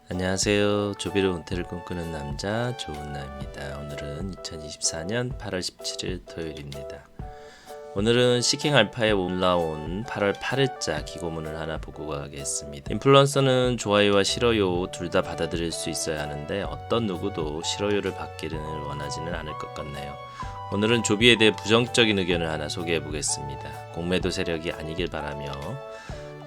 안녕하세요. 조비로 은퇴를 꿈꾸는 남자 조은나입니다. 오늘은 2024년 8월 17일 토요일입니다. 오늘은 시킹 알파에 올라온 8월 8일자 기고문을 하나 보고 가겠습니다. 인플루언서는 좋아요와 싫어요 둘 다 받아들일 수 있어야 하는데 어떤 누구도 싫어요를 받기를 원하지는 않을 것 같네요. 오늘은 조비에 대해 부정적인 의견을 하나 소개해 보겠습니다. 공매도 세력이 아니길 바라며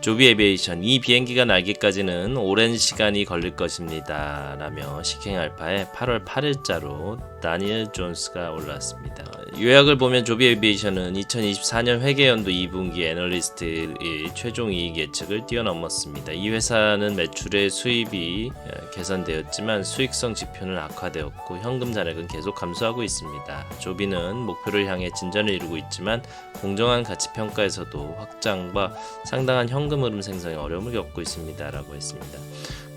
조비 에비에이션, 이 비행기가 날기까지는 오랜 시간이 걸릴 것입니다 라며 시킹 알파에 8월 8일자로 다니엘 존스가 올랐습니다. 요약을 보면 조비 에비에이션은 2024년 회계연도 2분기 애널리스트의 최종 이익 예측을 뛰어넘었습니다. 이 회사는 매출의 수입이 개선되었지만 수익성 지표는 악화되었고 현금 잔액은 계속 감소하고 있습니다. 조비는 목표를 향해 진전을 이루고 있지만 공정한 가치 평가에서도 확장과 상당한 현금 흐름 생성에 어려움을 겪고 있습니다 라고 했습니다.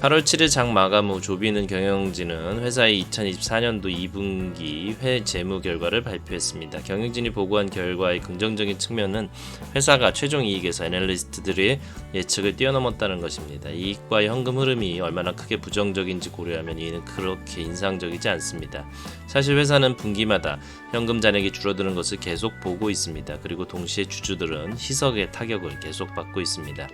8월 7일 장 마감 후 조비는 경영진은 회사의 2024년도 2분기 회 재무 결과를 발표했습니다. 경영진이 보고한 결과의 긍정적인 측면은 회사가 최종 이익에서 애널리스트들의 예측을 뛰어넘었다는 것입니다. 이익과 현금 흐름이 얼마나 크게 부정적인지 고려하면 이는 그렇게 인상적이지 않습니다. 사실 회사는 분기마다 현금 잔액이 줄어드는 것을 계속 보고 있습니다. 그리고 동시에 주주들은 희석의 타격을 계속 받고 있습니다.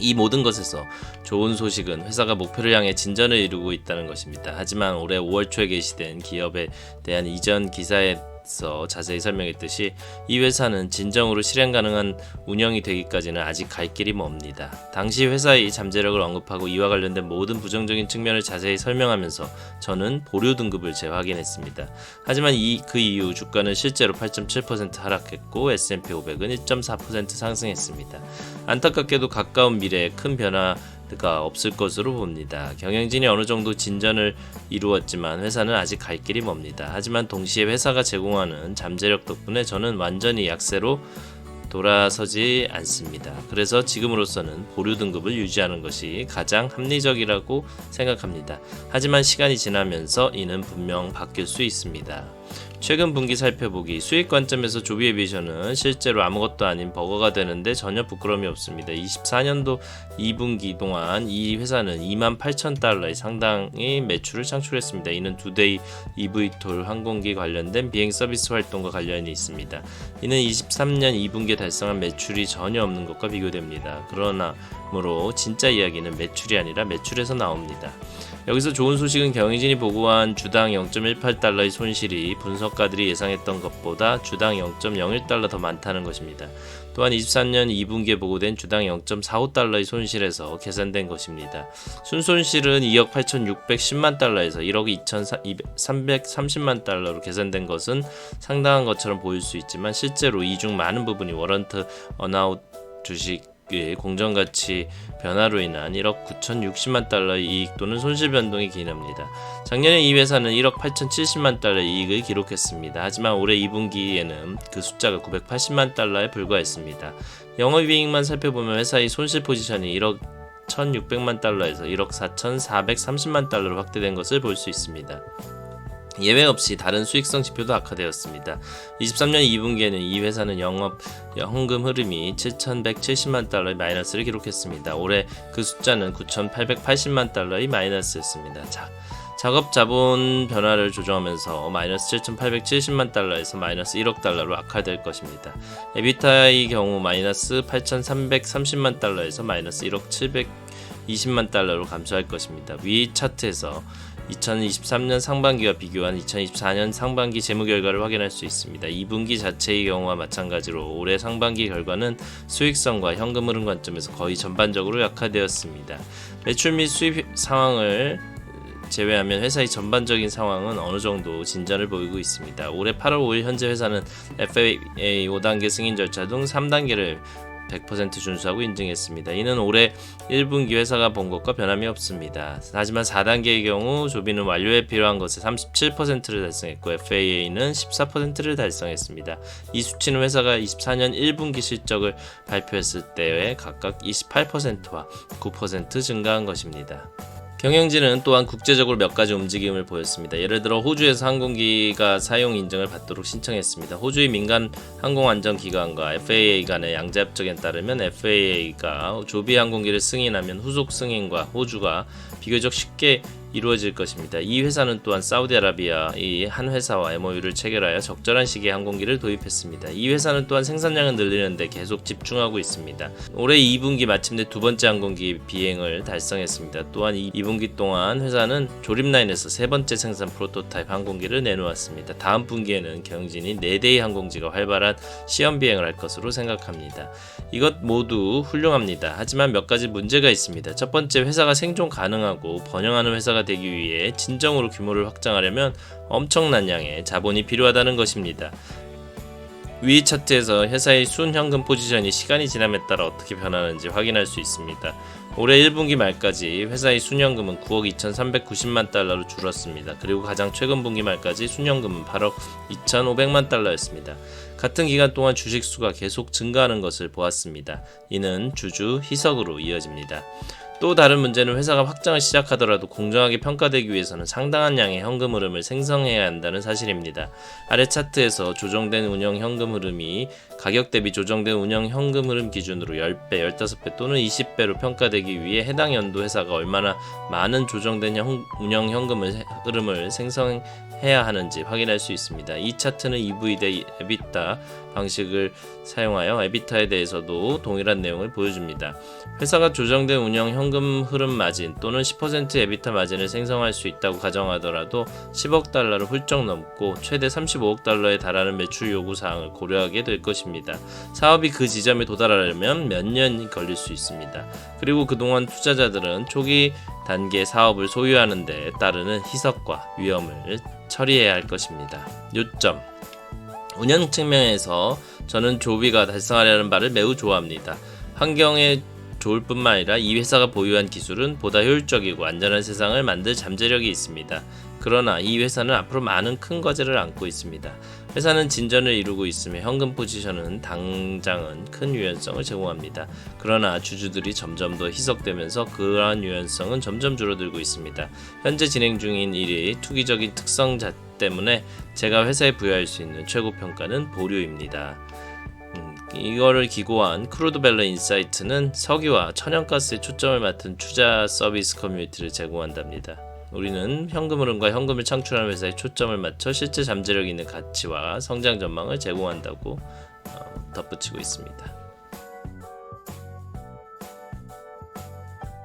이 모든 것에서 좋은 소식은 회사가 목표를 향해 진전을 이루고 있다는 것입니다. 하지만 올해 5월 초에 게시된 기업에 대한 이전 기사에서 자세히 설명했듯이 이 회사는 진정으로 실행 가능한 운영이 되기까지는 아직 갈 길이 멉니다. 당시 회사의 잠재력을 언급하고 이와 관련된 모든 부정적인 측면을 자세히 설명하면서 저는 보류 등급을 재확인했습니다. 하지만 그 이후 주가는 실제로 8.7% 하락했고 S&P 500은 1.4% 상승했습니다. 안타깝게도 가까운 미래에 큰 변화가 없을 것으로 봅니다. 경영진이 어느 정도 진전을 이루었지만 회사는 아직 갈 길이 멉니다. 하지만 동시에 회사가 제공하는 잠재력 덕분에 저는 완전히 약세로 돌아서지 않습니다. 그래서 지금으로서는 보류 등급을 유지하는 것이 가장 합리적이라고 생각합니다. 하지만 시간이 지나면서 이는 분명 바뀔 수 있습니다. 최근 분기 살펴보기, 수익 관점에서 조비 에비에이션은 실제로 아무것도 아닌 버거가 되는데 전혀 부끄러움이 없습니다. 24년도 2분기 동안 이 회사는 28,000달러의 상당의 매출을 창출했습니다. 이는 두데이 eVTOL 항공기 관련된 비행 서비스 활동과 관련이 있습니다. 이는 23년 2분기에 달성한 매출이 전혀 없는 것과 비교됩니다. 그러므로 진짜 이야기는 매출이 아니라 매출에서 나옵니다. 여기서 좋은 소식은 경영진이 보고한 주당 0.18달러의 손실이 분석가들이 예상했던 것보다 주당 0.01달러 더 많다는 것입니다. 또한 23년 2분기에 보고된 주당 0.45달러의 손실에서 계산된 것입니다. 순손실은 2억 8,610만 달러에서 1억 2,330만 달러로 계산된 것은 상당한 것처럼 보일 수 있지만 실제로 이 중 많은 부분이 워런트 언아웃 주식 공정가치 변화로 인한 1억 9,060만 달러의 이익 또는 손실 변동이 기인합니다. 작년에 이 회사는 1억 8,070만 달러의 이익을 기록했습니다. 하지만 올해 2분기에는 그 숫자가 980만 달러에 불과했습니다. 영업이익만 살펴보면 회사의 손실 포지션이 1억 1,600만 달러에서 1억 4,430만 달러로 확대된 것을 볼 수 있습니다. 예외 없이 다른 수익성 지표도 악화되었습니다. 23년 2분기에는 이 회사는 영업 현금 흐름이 7,170만 달러의 마이너스를 기록했습니다. 올해 그 숫자는 9,880만 달러의 마이너스였습니다. 작업 자본 변화를 조정하면서 마이너스 7,870만 달러에서 마이너스 1억 달러로 악화될 것입니다. 에비타의 경우 마이너스 8,330만 달러에서 마이너스 1억 720만 달러로 감소할 것입니다. 위 차트에서 2023년 상반기와 비교한 2024년 상반기 재무 결과를 확인할 수 있습니다. 2분기 자체의 경우와 마찬가지로 올해 상반기 결과는 수익성과 현금 흐름 관점에서 거의 전반적으로 약화되었습니다. 매출 및 수입 상황을 제외하면 회사의 전반적인 상황은 어느 정도 진전을 보이고 있습니다. 올해 8월 5일 현재 회사는 FAA 5단계 승인 절차 등 3단계를 100% 준수하고 인증했습니다. 이는 올해 1분기 회사가 본 것과 변함이 없습니다. 하지만 4단계의 경우 조비는 완료에 필요한 것의 37%를 달성했고 FAA는 14%를 달성했습니다. 이 수치는 회사가 24년 1분기 실적을 발표했을 때에 각각 28%와 9% 증가한 것입니다. 경영진은 또한 국제적으로 몇 가지 움직임을 보였습니다. 예를 들어 호주에서 항공기가 사용 인증을 받도록 신청했습니다. 호주의 민간 항공안전기관과 FAA 간의 양자협정에 따르면 FAA가 조비 항공기를 승인하면 후속 승인과 호주가 비교적 쉽게 이루어질 것입니다. 이 회사는 또한 사우디아라비아의 한 회사와 MOU를 체결하여 적절한 시기에 항공기를 도입했습니다. 이 회사는 또한 생산량을 늘리는 데 계속 집중하고 있습니다. 올해 2분기 마침내 두 번째 항공기 비행을 달성했습니다. 또한 2분기 동안 회사는 조립 라인에서 세 번째 생산 프로토타입 항공기를 내놓았습니다. 다음 분기에는 경영진이 4대의 항공지가 활발한 시험 비행을 할 것으로 생각합니다. 이것 모두 훌륭합니다. 하지만 몇 가지 문제가 있습니다. 첫 번째, 회사가 생존 가능하고 번영하는 회사가 되기 위해 진정으로 규모를 확장하려면 엄청난 양의 자본이 필요하다는 것입니다. 위 차트에서 회사의 순현금 포지션이 시간이 지남에 따라 어떻게 변하는지 확인할 수 있습니다. 올해 1분기 말까지 회사의 순현금은 9억 2,390만 달러로 줄었습니다. 그리고 가장 최근 분기 말까지 순현금은 8억 2,500만 달러였습니다. 같은 기간 동안 주식 수가 계속 증가하는 것을 보았습니다. 이는 주주 희석으로 이어집니다. 또 다른 문제는 회사가 확장을 시작하더라도 공정하게 평가되기 위해서는 상당한 양의 현금 흐름을 생성해야 한다는 사실입니다. 아래 차트에서 조정된 운영 현금 흐름이 가격 대비 조정된 운영 현금 흐름 기준으로 10배, 15배 또는 20배로 평가되기 위해 해당 연도 회사가 얼마나 많은 조정된 운영 현금 흐름을 생성해야 하는지 확인할 수 있습니다. 이 차트는 EV 대 EBITDA 방식을 사용하여 EBITDA에 대해서도 동일한 내용을 보여줍니다. 회사가 조정된 운영 현금 흐름 마진 또는 10% EBITDA 마진을 생성할 수 있다고 가정하더라도 10억 달러를 훌쩍 넘고 최대 35억 달러에 달하는 매출 요구 사항을 고려하게 될 것입니다. 사업이 그 지점에 도달하려면 몇 년이 걸릴 수 있습니다. 그리고 그동안 투자자들은 초기 단계 사업을 소유하는 데 따르는 희석과 위험을 처리해야 할 것입니다. 요점: 운영 측면에서 저는 조비가 달성하려는 바를 매우 좋아합니다. 환경에 좋을 뿐만 아니라 이 회사가 보유한 기술은 보다 효율적이고 안전한 세상을 만들 잠재력이 있습니다. 그러나 이 회사는 앞으로 많은 큰 과제를 안고 있습니다. 회사는 진전을 이루고 있으며 현금 포지션은 당장은 큰 유연성을 제공합니다. 그러나 주주들이 점점 더 희석되면서 그러한 유연성은 점점 줄어들고 있습니다. 현재 진행 중인 일이 투기적인 특성 때문에 제가 회사에 부여할 수 있는 최고 평가는 보류입니다. 이거를 기고한 크루드밸러 인사이트는 석유와 천연가스에 초점을 맡은 투자 서비스 커뮤니티를 제공한답니다. 우리는 현금 흐름과 현금을 창출하는 회사에 초점을 맞춰 실제 잠재력 있는 가치와 성장 전망을 제공한다고 덧붙이고 있습니다.